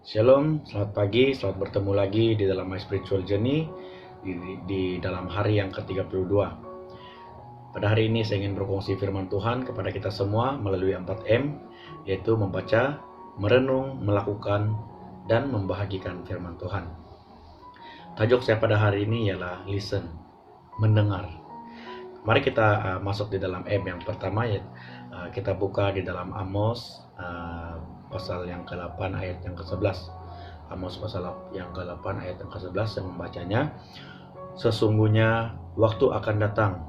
Shalom, selamat pagi, selamat bertemu lagi di dalam My Spiritual Journey di dalam hari yang ke-32. Pada hari ini saya ingin berkongsi firman Tuhan kepada kita semua melalui 4M, yaitu membaca, merenung, melakukan, dan membahagikan firman Tuhan. Tajuk saya pada hari ini ialah listen, mendengar. Mari kita masuk di dalam M yang pertama, yaitu kita buka di dalam Amos pasal yang ke-8 ayat yang ke-11. Amos pasal yang ke-8 ayat yang ke-11 yang membacanya. Sesungguhnya waktu akan datang,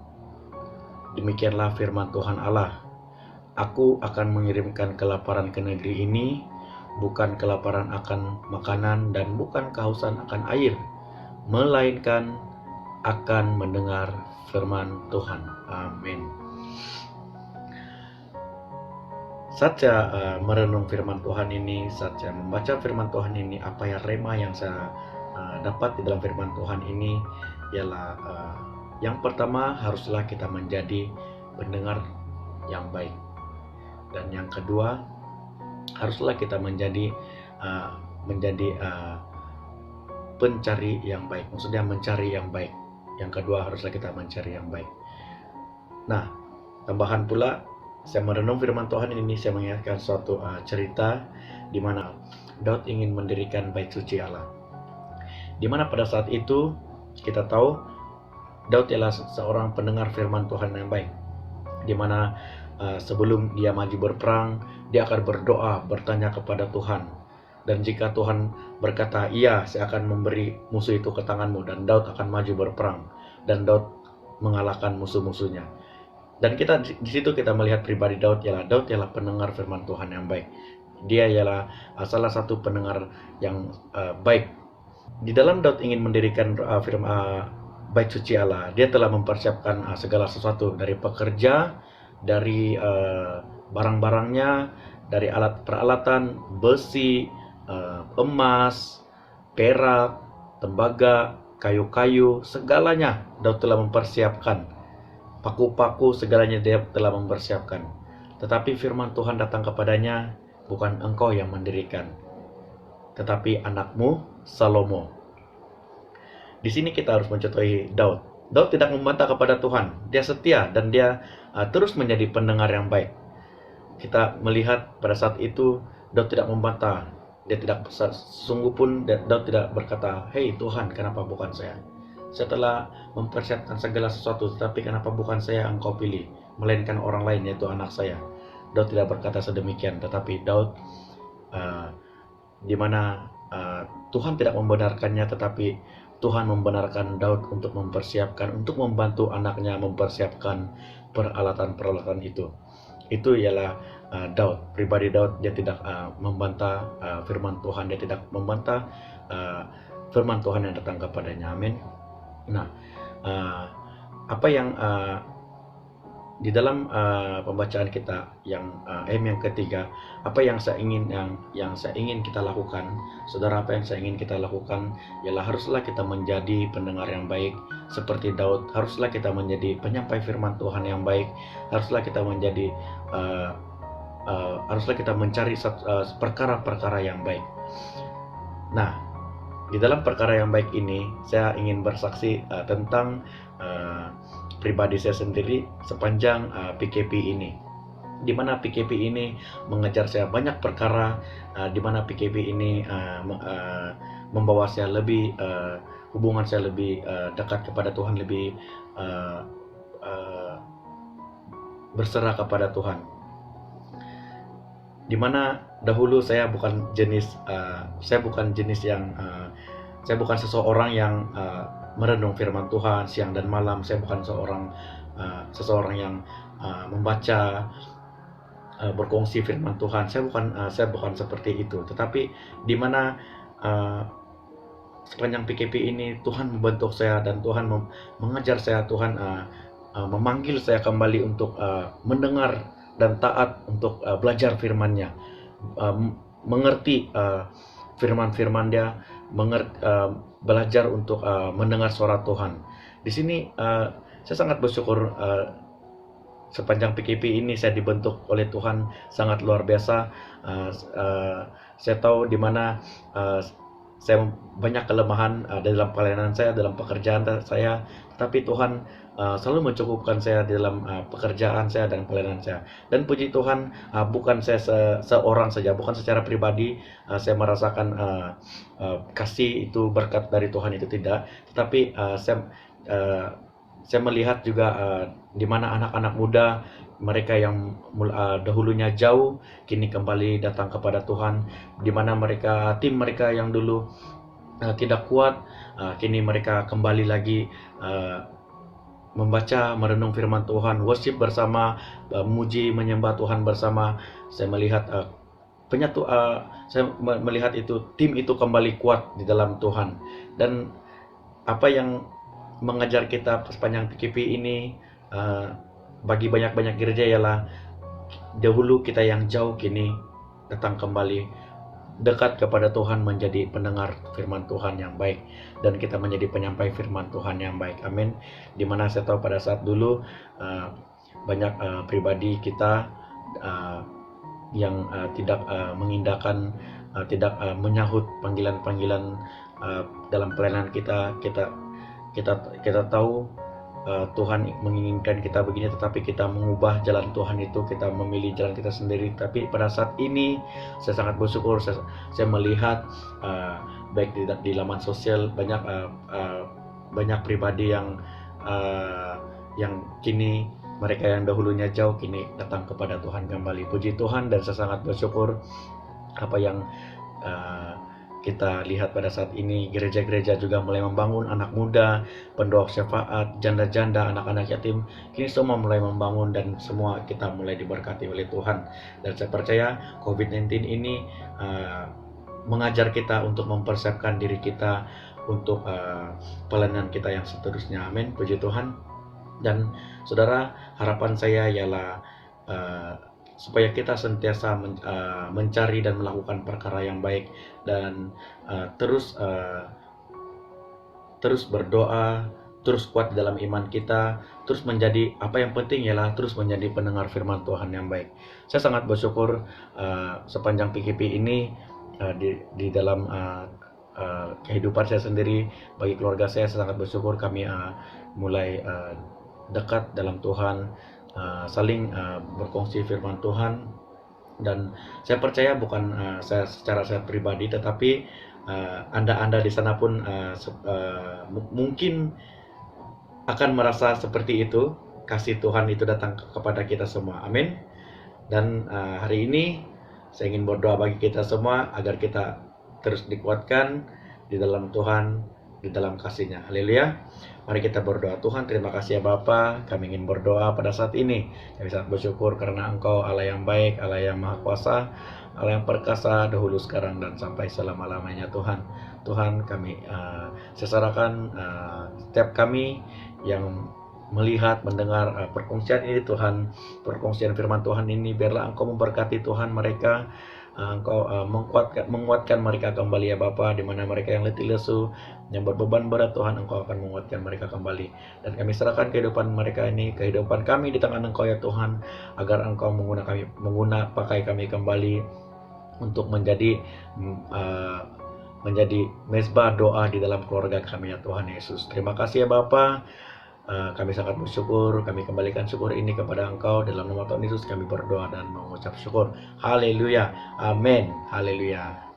demikianlah firman Tuhan Allah, aku akan mengirimkan kelaparan ke negeri ini, bukan kelaparan akan makanan dan bukan kehausan akan air, melainkan akan mendengar firman Tuhan. Amin. Saat saya merenung firman Tuhan ini, saat saya membaca firman Tuhan ini, apa ya rema yang saya dapat di dalam firman Tuhan ini ialah yang pertama, haruslah kita menjadi pendengar yang baik, dan yang kedua, haruslah kita menjadi pencari yang baik. Maksudnya mencari yang baik. Yang kedua, haruslah kita mencari yang baik. Nah, tambahan pula, saya merenung firman Tuhan ini, saya mengingatkan suatu cerita di mana Daud ingin mendirikan bait suci Allah. Di mana pada saat itu kita tahu Daud adalah seorang pendengar firman Tuhan yang baik. Di mana sebelum dia maju berperang, dia akan berdoa, bertanya kepada Tuhan. Dan jika Tuhan berkata, iya, saya akan memberi musuh itu ke tanganmu, dan Daud akan maju berperang, dan Daud mengalahkan musuh-musuhnya. Dan di situ kita melihat pribadi Daud ialah pendengar firman Tuhan yang baik. Dia ialah salah satu pendengar yang baik. Di dalam Daud ingin mendirikan bait suci Allah, dia telah mempersiapkan segala sesuatu, dari pekerja, dari barang-barangnya, dari alat peralatan, besi, emas, perak, tembaga, kayu-kayu, segalanya Daud telah mempersiapkan. Paku-paku, segalanya dia telah mempersiapkan. Tetapi firman Tuhan datang kepadanya, bukan engkau yang mendirikan, tetapi anakmu Salomo. Di sini kita harus mencontohi Daud. Daud tidak membantah kepada Tuhan. Dia setia dan dia terus menjadi pendengar yang baik. Kita melihat pada saat itu Daud tidak membantah. Dia tidak sungguh pun Daud tidak berkata, "Hei Tuhan, kenapa bukan saya? Saya telah mempersiapkan segala sesuatu, tetapi kenapa bukan saya engkau pilih, melainkan orang lain, yaitu anak saya." Daud tidak berkata sedemikian, tetapi Daud di mana Tuhan tidak membenarkannya, tetapi Tuhan membenarkan Daud untuk mempersiapkan, untuk membantu anaknya mempersiapkan peralatan-peralatan itu. Itu ialah Daud, pribadi Daud. Dia tidak membantah firman Tuhan, dia tidak membantah firman Tuhan yang datang kepadanya. Amin. Nah, apa yang di dalam pembacaan kita yang yang ketiga, apa yang saya ingin kita lakukan, saudara, apa yang saya ingin kita lakukan ialah haruslah kita menjadi pendengar yang baik seperti Daud. Haruslah kita menjadi penyampai firman Tuhan yang baik. Haruslah kita menjadi haruslah kita mencari perkara-perkara yang baik. Nah, di dalam perkara yang baik ini, saya ingin bersaksi tentang pribadi saya sendiri sepanjang PKP ini. Di mana PKP ini mengejar saya banyak perkara, di mana PKP ini membawa saya lebih, hubungan saya lebih dekat kepada Tuhan, lebih berserah kepada Tuhan. Di mana dahulu saya bukan jenis yang saya bukan seseorang yang merenung firman Tuhan siang dan malam. Saya bukan seseorang yang membaca, berkongsi firman Tuhan. Saya bukan seperti itu. Tetapi di mana sepanjang PKP ini Tuhan membentuk saya, dan Tuhan mengajar saya, Tuhan memanggil saya kembali untuk mendengar dan taat untuk belajar firman-Nya, mengerti firman-firman Dia, belajar untuk mendengar suara Tuhan. Di sini saya sangat bersyukur sepanjang PKP ini saya dibentuk oleh Tuhan sangat luar biasa. Saya tahu di mana saya banyak kelemahan dalam pelayanan saya, dalam pekerjaan saya, tapi Tuhan selalu mencukupkan saya dalam pekerjaan saya dan pelayanan saya. Dan puji Tuhan, bukan saya seorang saja, bukan secara pribadi saya merasakan kasih itu, berkat dari Tuhan itu tidak, tetapi saya melihat juga di mana anak-anak muda mereka yang dahulunya jauh kini kembali datang kepada Tuhan, di mana tim mereka yang dulu tidak kuat, kini mereka kembali lagi membaca, merenung firman Tuhan, worship bersama, memuji, menyembah Tuhan bersama. Saya melihat saya melihat itu, tim itu kembali kuat di dalam Tuhan. Dan apa yang mengajar kita sepanjang PKP ini bagi banyak-banyak gereja ialah dahulu kita yang jauh kini datang kembali dekat kepada Tuhan, menjadi pendengar firman Tuhan yang baik, dan kita menjadi penyampai firman Tuhan yang baik. Amin. Dimana saya tahu pada saat dulu banyak pribadi kita yang tidak mengindahkan, tidak menyahut panggilan-panggilan dalam pelayanan kita tahu Tuhan menginginkan kita begini, tetapi kita mengubah jalan Tuhan itu, kita memilih jalan kita sendiri. Tapi pada saat ini saya sangat bersyukur, saya melihat baik di laman sosial banyak pribadi yang kini, mereka yang dahulunya jauh kini datang kepada Tuhan kembali. Puji Tuhan, dan saya sangat bersyukur apa yang kita lihat pada saat ini. Gereja-gereja juga mulai membangun anak muda, pendoa syafaat, janda-janda, anak-anak yatim. Kini semua mulai membangun, dan semua kita mulai diberkati oleh Tuhan. Dan saya percaya COVID-19 ini mengajar kita untuk mempersiapkan diri kita untuk pelayanan kita yang seterusnya. Amin. Puji Tuhan. Dan saudara, harapan saya ialah supaya kita sentiasa mencari dan melakukan perkara yang baik, dan terus berdoa, terus kuat dalam iman kita, terus menjadi, apa yang penting ialah terus menjadi pendengar firman Tuhan yang baik. Saya sangat bersyukur sepanjang PKP ini di dalam kehidupan saya sendiri, bagi keluarga saya sangat bersyukur kami mulai dekat dalam Tuhan, saling berkongsi firman Tuhan. Dan saya percaya bukan secara saya pribadi, tetapi anda di sana pun mungkin akan merasa seperti itu. Kasih Tuhan itu datang kepada kita semua. Amin. Dan hari ini saya ingin berdoa bagi kita semua agar kita terus dikuatkan di dalam Tuhan, di dalam kasih-Nya. Haleluya. Mari kita berdoa. Tuhan, terima kasih ya Bapa, kami ingin berdoa pada saat ini. Kami sangat bersyukur karena Engkau Allah yang baik, Allah yang maha kuasa, Allah yang perkasa, dahulu, sekarang, dan sampai selama-lamanya. Tuhan, kami serahkan setiap kami yang melihat, mendengar perkongsian ini Tuhan, perkongsian firman Tuhan ini, biarlah Engkau memberkati Tuhan mereka. Engkau menguatkan mereka kembali ya Bapa, di mana mereka yang letih lesu, yang berbeban berat, Tuhan Engkau akan menguatkan mereka kembali. Dan kami serahkan kehidupan mereka ini, kehidupan kami di tangan Engkau ya Tuhan, agar Engkau pakai kami kembali untuk menjadi mezbah doa di dalam keluarga kami ya Tuhan Yesus. Terima kasih ya Bapa. Kami sangat bersyukur, kami kembalikan syukur ini kepada Engkau. Dalam nama Tuhan Yesus kami berdoa dan mengucap syukur. Haleluya, amin, haleluya.